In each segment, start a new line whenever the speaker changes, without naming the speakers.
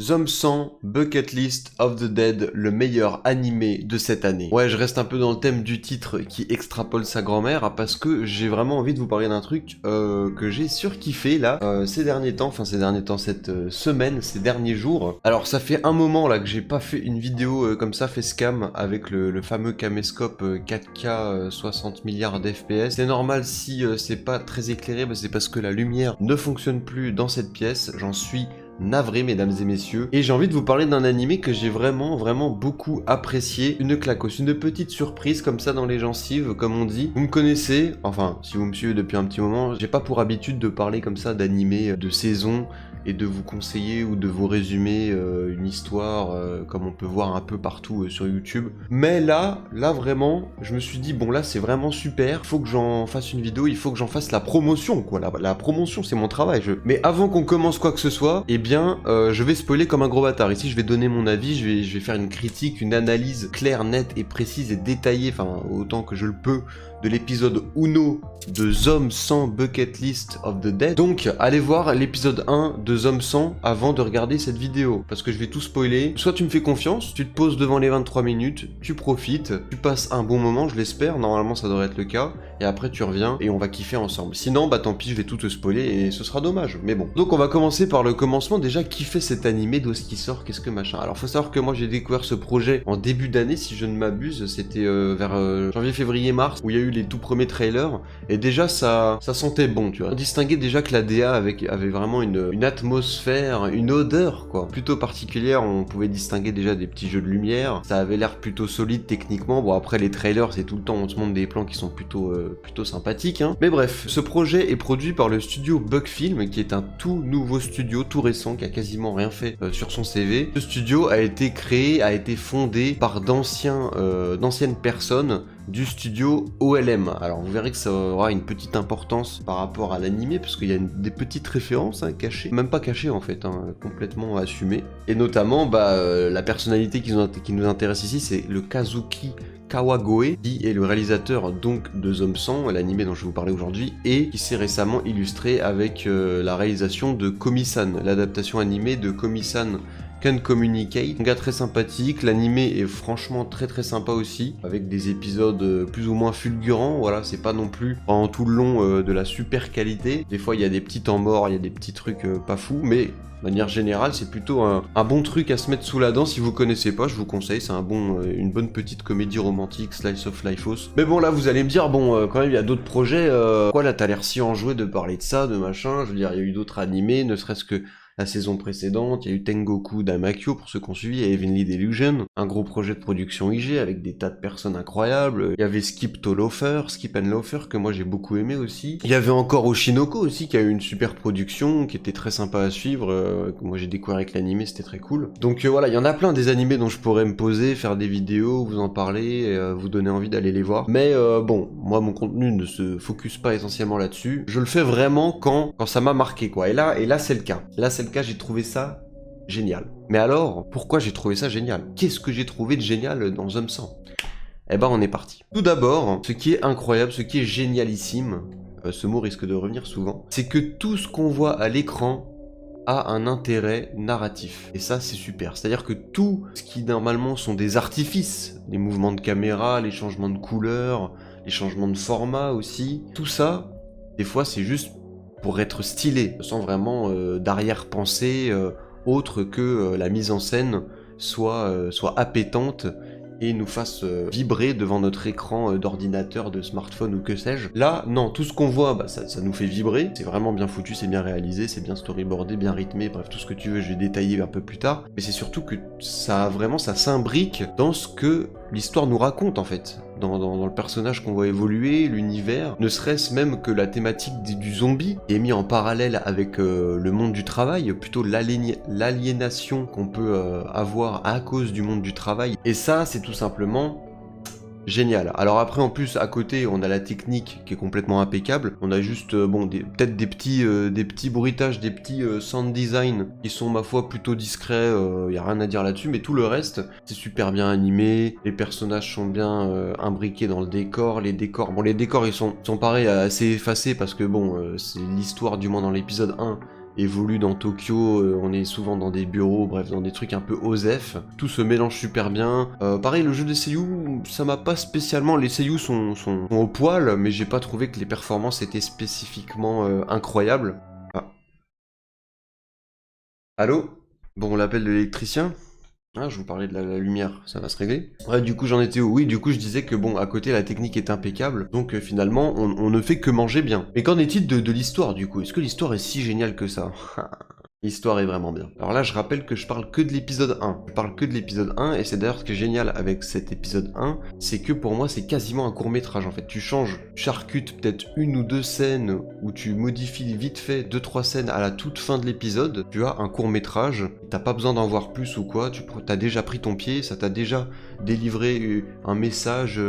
Zom 100, Bucket List of the Dead, le meilleur animé de cette année. Ouais, je reste un peu dans le thème du titre qui extrapole sa grand-mère parce que j'ai vraiment envie de vous parler d'un truc que j'ai surkiffé là ces derniers temps, cette semaine, ces derniers jours. Alors ça fait un moment là que j'ai pas fait une vidéo comme ça, facecam avec le fameux caméscope 4K 60 milliards d'FPS. C'est normal si c'est pas très éclairé, c'est parce que la lumière ne fonctionne plus dans cette pièce, j'en suis navré mesdames et messieurs, et j'ai envie de vous parler d'un animé que j'ai vraiment beaucoup apprécié, une claquos, une petite surprise comme ça dans les gencives, comme on dit. Vous me connaissez, enfin si vous me suivez depuis un petit moment, j'ai pas pour habitude de parler comme ça d'animés de saison et de vous conseiller ou de vous résumer une histoire comme on peut voir un peu partout sur YouTube. Mais là vraiment, je me suis dit bon là c'est vraiment super, il faut que j'en fasse une vidéo, il faut que j'en fasse la promotion quoi, la promotion c'est mon travail. Mais avant qu'on commence quoi que ce soit, eh bien je vais spoiler comme un gros bâtard. Ici je vais donner mon avis, je vais faire une critique, une analyse claire, nette et précise et détaillée, enfin autant que je le peux, de l'épisode Uno de Zom 100 Bucket List of the Dead. Donc allez voir l'épisode 1 de Zom 100 avant de regarder cette vidéo, parce que je vais tout spoiler. Soit tu me fais confiance, tu te poses devant les 23 minutes, tu profites, tu passes un bon moment, je l'espère, normalement ça devrait être le cas, et après tu reviens et on va kiffer ensemble. Sinon bah tant pis, je vais tout te spoiler et ce sera dommage, mais bon. Donc on va commencer par le commencement, déjà qui fait cet animé, d'où est-ce qu'il sort, qu'est-ce que machin. Alors faut savoir que moi j'ai découvert ce projet en début d'année, si je ne m'abuse, c'était vers janvier, février, mars, où il y a eu les tout premiers trailers, et déjà ça sentait bon, tu vois. On distinguait déjà que la DA avait vraiment une atmosphère, une odeur quoi, plutôt particulière. On pouvait distinguer déjà des petits jeux de lumière, ça avait l'air plutôt solide techniquement. Bon après les trailers c'est tout le temps on te montre des plans qui sont plutôt sympathiques hein. Mais bref, ce projet est produit par le studio Bugfilm, qui est un tout nouveau studio, tout récent, qui a quasiment rien fait sur son CV. Ce studio a été créé, a été fondé par d'anciennes personnes du studio OLM. Alors vous verrez que ça aura une petite importance par rapport à l'animé, parce qu'il y a des petites références hein, cachées, même pas cachées en fait, hein, complètement assumées. Et notamment la personnalité qui nous intéresse ici, c'est le Kazuki Kawagoe, qui est le réalisateur donc de Zom 100, l'animé dont je vais vous parler aujourd'hui, et qui s'est récemment illustré avec la réalisation de Komi-san, l'adaptation animée de Komi-san Can Communicate. Un gars très sympathique, l'animé est franchement très sympa aussi, avec des épisodes plus ou moins fulgurants, voilà, c'est pas non plus pendant tout le long de la super qualité. Des fois il y a des petits temps morts, il y a des petits trucs pas fous, mais de manière générale, c'est plutôt un bon truc à se mettre sous la dent. Si vous connaissez pas, je vous conseille, c'est une bonne petite comédie romantique, slice of lifeos. Mais bon, là, vous allez me dire, bon, quand même, il y a d'autres projets, quoi, là, t'as l'air si enjoué de parler de ça, de machin, je veux dire, il y a eu d'autres animés, ne serait-ce que la saison précédente, il y a eu Tengoku Damakyo pour ceux qui ont suivi, et Heavenly Delusion, un gros projet de production IG avec des tas de personnes incroyables. Il y avait Skip and Loafer, que moi j'ai beaucoup aimé aussi. Il y avait encore Oshinoko aussi, qui a eu une super production, qui était très sympa à suivre, que moi j'ai découvert avec l'animé, c'était très cool. Donc voilà, il y en a plein des animés dont je pourrais me poser, faire des vidéos, vous en parler, vous donner envie d'aller les voir. Mais bon, moi mon contenu ne se focus pas essentiellement là-dessus. Je le fais vraiment quand ça m'a marqué quoi. Et là c'est le cas. Là c'est le cas, j'ai trouvé ça génial. Mais alors, pourquoi j'ai trouvé ça génial? Qu'est-ce que j'ai trouvé de génial dans Zom 100? Eh ben on est parti. Tout d'abord, ce qui est incroyable, ce qui est génialissime, ce mot risque de revenir souvent, c'est que tout ce qu'on voit à l'écran a un intérêt narratif. Et ça, c'est super. C'est-à-dire que tout ce qui normalement sont des artifices, les mouvements de caméra, les changements de couleur, les changements de format aussi, tout ça, des fois c'est juste pour être stylé, sans vraiment d'arrière-pensée autre que la mise en scène soit appétante et nous fasse vibrer devant notre écran d'ordinateur, de smartphone ou que sais-je. Là, non, tout ce qu'on voit, ça nous fait vibrer, c'est vraiment bien foutu, c'est bien réalisé, c'est bien storyboardé, bien rythmé, bref, tout ce que tu veux, je vais détailler un peu plus tard. Mais c'est surtout que ça s'imbrique dans ce que l'histoire nous raconte en fait. Dans le personnage qu'on voit évoluer, l'univers, ne serait-ce même que la thématique du zombie est mis en parallèle avec le monde du travail, plutôt l'aliénation qu'on peut avoir à cause du monde du travail. Et ça, c'est tout simplement génial. Alors après, en plus, à côté, on a la technique qui est complètement impeccable. On a juste, peut-être des petits bruitages, des petits sound design qui sont, ma foi, plutôt discrets. Y a rien à dire là-dessus, mais tout le reste, c'est super bien animé. Les personnages sont bien imbriqués dans le décor. Les décors, ils sont pareils, assez effacés parce que c'est l'histoire, du moins dans l'épisode 1, évolue dans Tokyo, on est souvent dans des bureaux, bref, dans des trucs un peu OSEF. Tout se mélange super bien. Pareil, le jeu des seiyuu, ça m'a pas spécialement... Les seiyuu sont au poil, mais j'ai pas trouvé que les performances étaient spécifiquement incroyables. Ah. Allô? Bon, l'appel de l'électricien? Ah, je vous parlais de la lumière, ça va se régler. Ouais, du coup, j'en étais où? Oui, du coup, je disais que bon, à côté, la technique est impeccable, donc finalement, on ne fait que manger bien. Mais qu'en est-il de l'histoire, du coup? Est-ce que l'histoire est si géniale que ça? L'histoire est vraiment bien. Alors là, je rappelle que je parle que de l'épisode 1. Je parle que de l'épisode 1, et c'est d'ailleurs ce qui est génial avec cet épisode 1, c'est que pour moi, c'est quasiment un court-métrage, en fait. Tu changes, tu charcutes peut-être une ou deux scènes, ou tu modifies vite fait 2-3 scènes à la toute fin de l'épisode, tu as un court-métrage, t'as pas besoin d'en voir plus ou quoi, tu as déjà pris ton pied, ça t'a déjà délivré un message,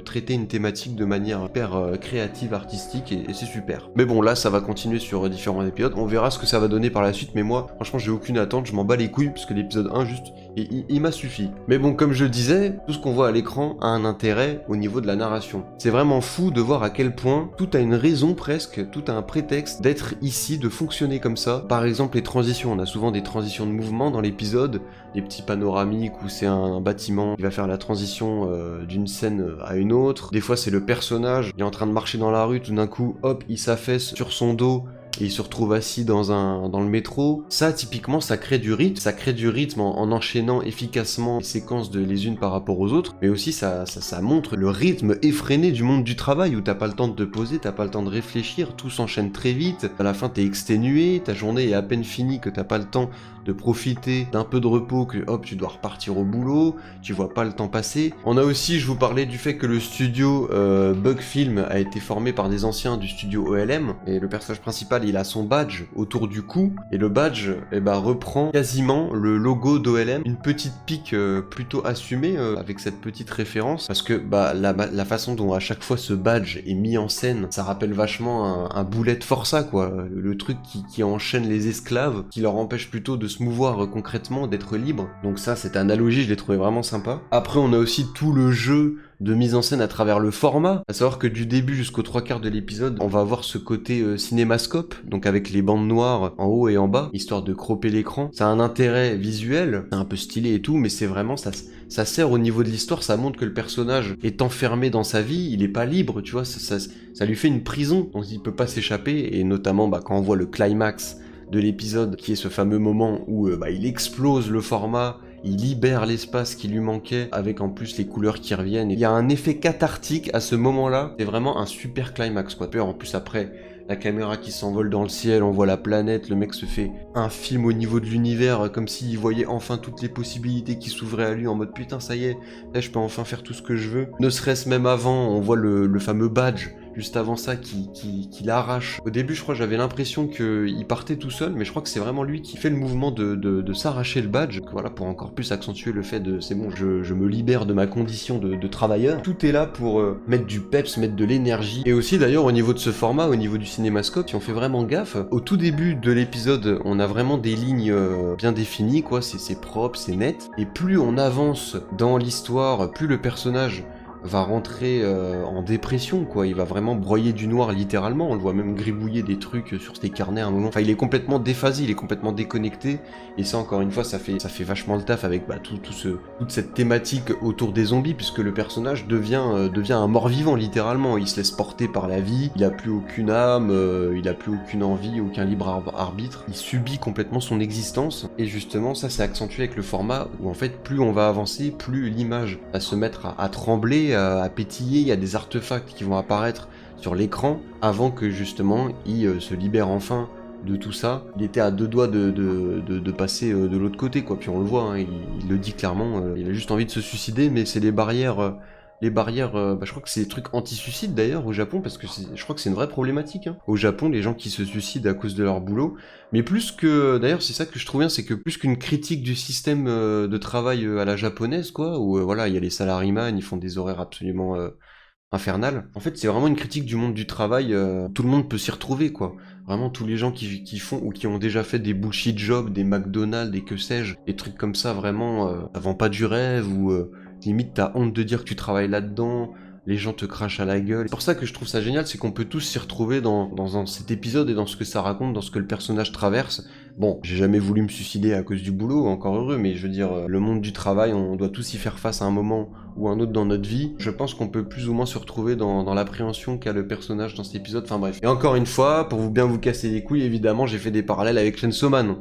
traité une thématique de manière hyper créative, artistique, et c'est super. Mais bon, là, ça va continuer sur différents épisodes, on verra ce que ça va donner par la suite, mais moi, franchement, j'ai aucune attente, je m'en bats les couilles, parce que l'épisode 1, juste, il m'a suffi. Mais bon, comme je le disais, tout ce qu'on voit à l'écran a un intérêt au niveau de la narration. C'est vraiment fou de voir à quel point tout a une raison presque, tout a un prétexte d'être ici, de fonctionner comme ça. Par exemple, les transitions, on a souvent des transitions de mouvement dans l'épisode, des petits panoramiques où c'est un bâtiment qui va faire la transition d'une scène à une autre. Des fois, c'est le personnage, il est en train de marcher dans la rue, tout d'un coup, hop, il s'affaisse sur son dos, et il se retrouve assis dans le métro. Ça, typiquement, ça crée du rythme en enchaînant efficacement les séquences les unes par rapport aux autres, mais aussi ça montre le rythme effréné du monde du travail, où t'as pas le temps de te poser, t'as pas le temps de réfléchir, tout s'enchaîne très vite, à la fin t'es exténué, ta journée est à peine finie, que t'as pas le temps de profiter d'un peu de repos, que hop, tu dois repartir au boulot, tu vois pas le temps passer. On a aussi, je vous parlais du fait que le studio Bug Film a été formé par des anciens du studio OLM, et le personnage principal, il a son badge autour du cou, et le badge reprend quasiment le logo d'OLM, une petite pique plutôt assumée avec cette petite référence, parce que la façon dont à chaque fois ce badge est mis en scène, ça rappelle vachement un boulet de Força, quoi, le truc qui enchaîne les esclaves, qui leur empêche plutôt de se mouvoir concrètement, d'être libre. Donc ça, cette analogie, je l'ai trouvé vraiment sympa. Après, on a aussi tout le jeu de mise en scène à travers le format, à savoir que du début jusqu'aux 3/4 de l'épisode, on va avoir ce côté cinémascope, donc avec les bandes noires en haut et en bas, histoire de cropper l'écran. Ça a un intérêt visuel, c'est un peu stylé et tout, mais c'est vraiment, ça sert au niveau de l'histoire, ça montre que le personnage est enfermé dans sa vie, il est pas libre, tu vois, ça lui fait une prison, donc il peut pas s'échapper, et notamment quand on voit le climax de l'épisode, qui est ce fameux moment où il explose le format, il libère l'espace qui lui manquait, avec en plus les couleurs qui reviennent. Il y a un effet cathartique à ce moment-là, c'est vraiment un super climax, quoi. En plus après, la caméra qui s'envole dans le ciel, on voit la planète, le mec se fait un film au niveau de l'univers, comme s'il voyait enfin toutes les possibilités qui s'ouvraient à lui, en mode putain ça y est, là je peux enfin faire tout ce que je veux. Ne serait-ce même avant, on voit le fameux badge, juste avant ça, qui l'arrache. Au début, je crois, j'avais l'impression qu'il partait tout seul, mais je crois que c'est vraiment lui qui fait le mouvement de s'arracher le badge, voilà, pour encore plus accentuer le fait de c'est bon, je me libère de ma condition de travailleur. Tout est là pour mettre du peps, mettre de l'énergie. Et aussi d'ailleurs, au niveau de ce format, au niveau du cinémascope, si on fait vraiment gaffe, au tout début de l'épisode, on a vraiment des lignes bien définies, quoi, c'est propre, c'est net. Et plus on avance dans l'histoire, plus le personnage va rentrer en dépression, quoi. Il va vraiment broyer du noir, littéralement. On le voit même gribouiller des trucs sur ses carnets à un moment. Enfin, il est complètement déphasé, il est complètement déconnecté. Et ça, encore une fois, ça fait vachement le taf avec toute cette thématique autour des zombies, puisque le personnage devient un mort-vivant, littéralement. Il se laisse porter par la vie, il a plus aucune âme, il a plus aucune envie, aucun libre arbitre. Il subit complètement son existence. Et justement, ça, c'est accentué avec le format où, en fait, plus on va avancer, plus l'image va se mettre à trembler, à pétiller, il y a des artefacts qui vont apparaître sur l'écran avant que justement il se libère enfin de tout ça. Il était à deux doigts de passer de l'autre côté, quoi. Puis on le voit, hein, il le dit clairement, il a juste envie de se suicider, mais c'est les barrières, je crois que c'est des trucs anti-suicide d'ailleurs au Japon, parce que je crois que c'est une vraie problématique, hein. Au Japon, les gens qui se suicident à cause de leur boulot, mais plus que, d'ailleurs c'est ça que je trouve bien, c'est que plus qu'une critique du système de travail à la japonaise, quoi, où voilà, il y a les salaryman, ils font des horaires absolument infernales. En fait, c'est vraiment une critique du monde du travail, tout le monde peut s'y retrouver, quoi. Vraiment, tous les gens qui font ou qui ont déjà fait des bullshit jobs, des McDonald's, des que sais-je, des trucs comme ça, vraiment, ça vend pas du rêve, ou limite t'as honte de dire que tu travailles là-dedans, les gens te crachent à la gueule. C'est pour ça que je trouve ça génial, c'est qu'on peut tous s'y retrouver dans cet épisode et dans ce que ça raconte, dans ce que le personnage traverse. Bon, j'ai jamais voulu me suicider à cause du boulot, encore heureux, mais je veux dire, le monde du travail, on doit tous y faire face à un moment ou un autre dans notre vie. Je pense qu'on peut plus ou moins se retrouver dans l'appréhension qu'a le personnage dans cet épisode, enfin bref. Et encore une fois, pour bien vous casser les couilles, évidemment, j'ai fait des parallèles avec Chainsaw Man.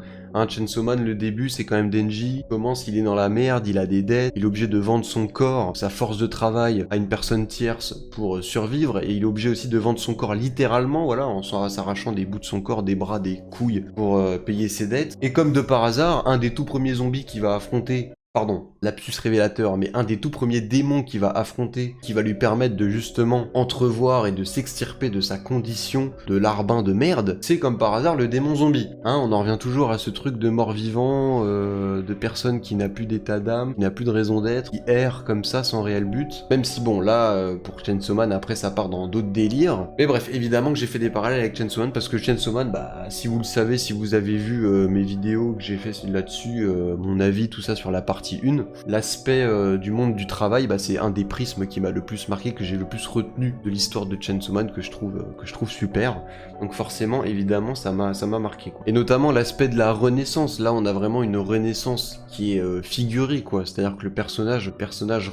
Chainsaw Man, le début, c'est quand même Denji. Il commence, il est dans la merde, il a des dettes, il est obligé de vendre son corps, sa force de travail à une personne tierce pour survivre, et il est obligé aussi de vendre son corps littéralement, voilà, en s'arrachant des bouts de son corps, des bras, des couilles, pour payer ses dettes. Et comme de par hasard, un des tout premiers zombies qu'il va affronter, pardon, lapsus révélateur, mais un des tout premiers démons qu'il va affronter, qui va lui permettre de justement entrevoir et de s'extirper de sa condition de larbin de merde, c'est comme par hasard le démon zombie. On en revient toujours à ce truc de mort-vivant, de personne qui n'a plus d'état d'âme, qui n'a plus de raison d'être, qui erre comme ça sans réel but. Même si bon, là, pour Chainsaw Man, après ça part dans d'autres délires. Mais bref, évidemment que j'ai fait des parallèles avec Chainsaw Man, parce que Chainsaw Man, bah, si vous le savez, si vous avez vu mes vidéos que j'ai fait là-dessus, mon avis, tout ça sur la partie 1, l'aspect du monde du travail, bah, c'est un des prismes qui m'a le plus marqué, que j'ai le plus retenu de l'histoire de Chainsaw Man, que je trouve super. Donc forcément, évidemment, ça m'a marqué, quoi. Et notamment l'aspect de la renaissance. Là, on a vraiment une renaissance qui est figurée, quoi. C'est-à-dire que le personnage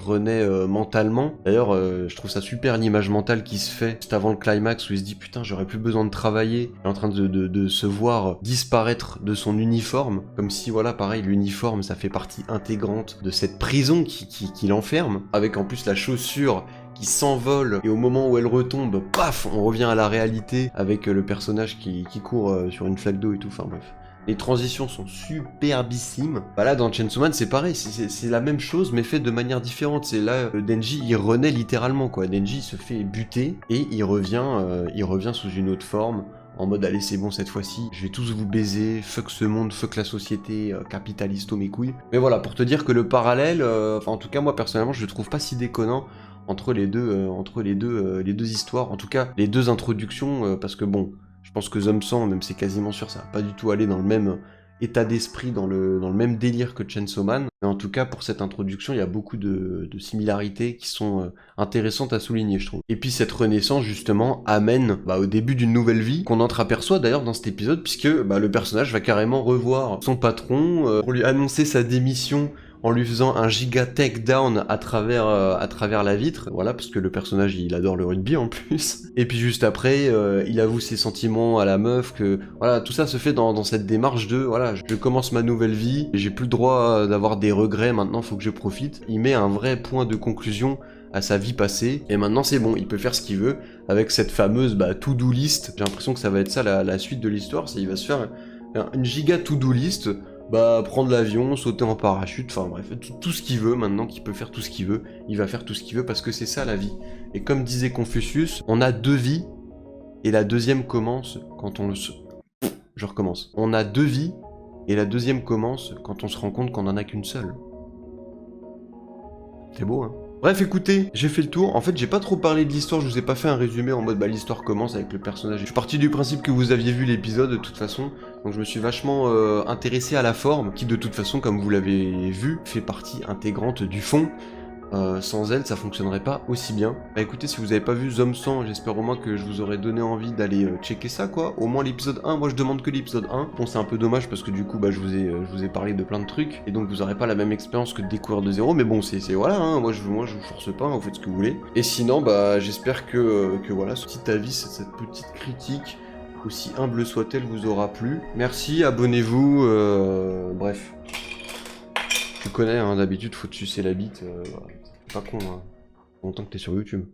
renaît mentalement. D'ailleurs, je trouve ça super l'image mentale qui se fait juste avant le climax, où il se dit putain, j'aurais plus besoin de travailler. Il est en train de se voir disparaître de son uniforme, comme si, voilà, pareil, l'uniforme, ça fait partie intégrante de cette prison qui l'enferme, avec en plus la chaussure qui s'envole, et au moment où elle retombe, paf, on revient à la réalité avec le personnage qui court sur une flaque d'eau et tout, enfin bref. Les transitions sont superbissimes. Bah là, dans Chainsaw Man, c'est pareil, c'est la même chose, mais fait de manière différente. C'est là, Denji, il renaît littéralement, quoi. Denji, il se fait buter, et il revient sous une autre forme, en mode allez c'est bon cette fois-ci, je vais tous vous baiser, fuck ce monde, fuck la société capitaliste, mes couilles. Mais voilà, pour te dire que le parallèle, enfin en tout cas moi personnellement je le trouve pas si déconnant entre les deux histoires, en tout cas les deux introductions, parce que bon, je pense que Zom 100, même c'est quasiment sûr, ça va pas du tout aller dans le même état d'esprit, dans le même délire que Chainsaw Man. Mais en tout cas, pour cette introduction, il y a beaucoup de similarités qui sont intéressantes à souligner, je trouve. Et puis cette renaissance, justement, amène au début d'une nouvelle vie, qu'on entreaperçoit d'ailleurs dans cet épisode, puisque le personnage va carrément revoir son patron pour lui annoncer sa démission, en lui faisant un giga takedown à travers la vitre, voilà, parce que le personnage il adore le rugby en plus. Et puis juste après, il avoue ses sentiments à la meuf, que voilà, tout ça se fait dans cette démarche de voilà, je commence ma nouvelle vie, j'ai plus le droit d'avoir des regrets, maintenant faut que je profite. Il met un vrai point de conclusion à sa vie passée, et maintenant c'est bon, il peut faire ce qu'il veut, avec cette fameuse to-do list. J'ai l'impression que ça va être ça la suite de l'histoire, c'est il va se faire une giga to-do list, prendre l'avion, sauter en parachute, enfin bref, tout ce qu'il veut, maintenant qu'il peut faire tout ce qu'il veut, il va faire tout ce qu'il veut, parce que c'est ça la vie. Et comme disait Confucius, on a deux vies, et la deuxième commence quand on le... Je recommence. On a deux vies, et la deuxième commence quand on se rend compte qu'on en a qu'une seule. C'est beau, hein? Bref, écoutez, j'ai fait le tour. En fait, j'ai pas trop parlé de l'histoire, je vous ai pas fait un résumé en mode l'histoire commence avec le personnage. Je suis parti du principe que vous aviez vu l'épisode de toute façon, donc je me suis vachement intéressé à la forme, qui de toute façon, comme vous l'avez vu, fait partie intégrante du fond. Sans elle, ça fonctionnerait pas aussi bien. Écoutez, si vous avez pas vu Zom 100, j'espère au moins que je vous aurais donné envie d'aller checker ça, quoi. Au moins l'épisode 1, moi je demande que l'épisode 1. Bon, c'est un peu dommage parce que du coup, je vous ai parlé de plein de trucs, et donc vous aurez pas la même expérience que de découvrir de zéro, mais bon, c'est voilà, hein, moi je vous force pas, hein, vous faites ce que vous voulez. Et sinon, j'espère que voilà, ce petit avis, cette petite critique, aussi humble soit-elle, vous aura plu. Merci, abonnez-vous, bref. Tu connais, hein, d'habitude, faut te sucer la bite, voilà. C'est pas con, hein. Longtemps que t'es sur YouTube.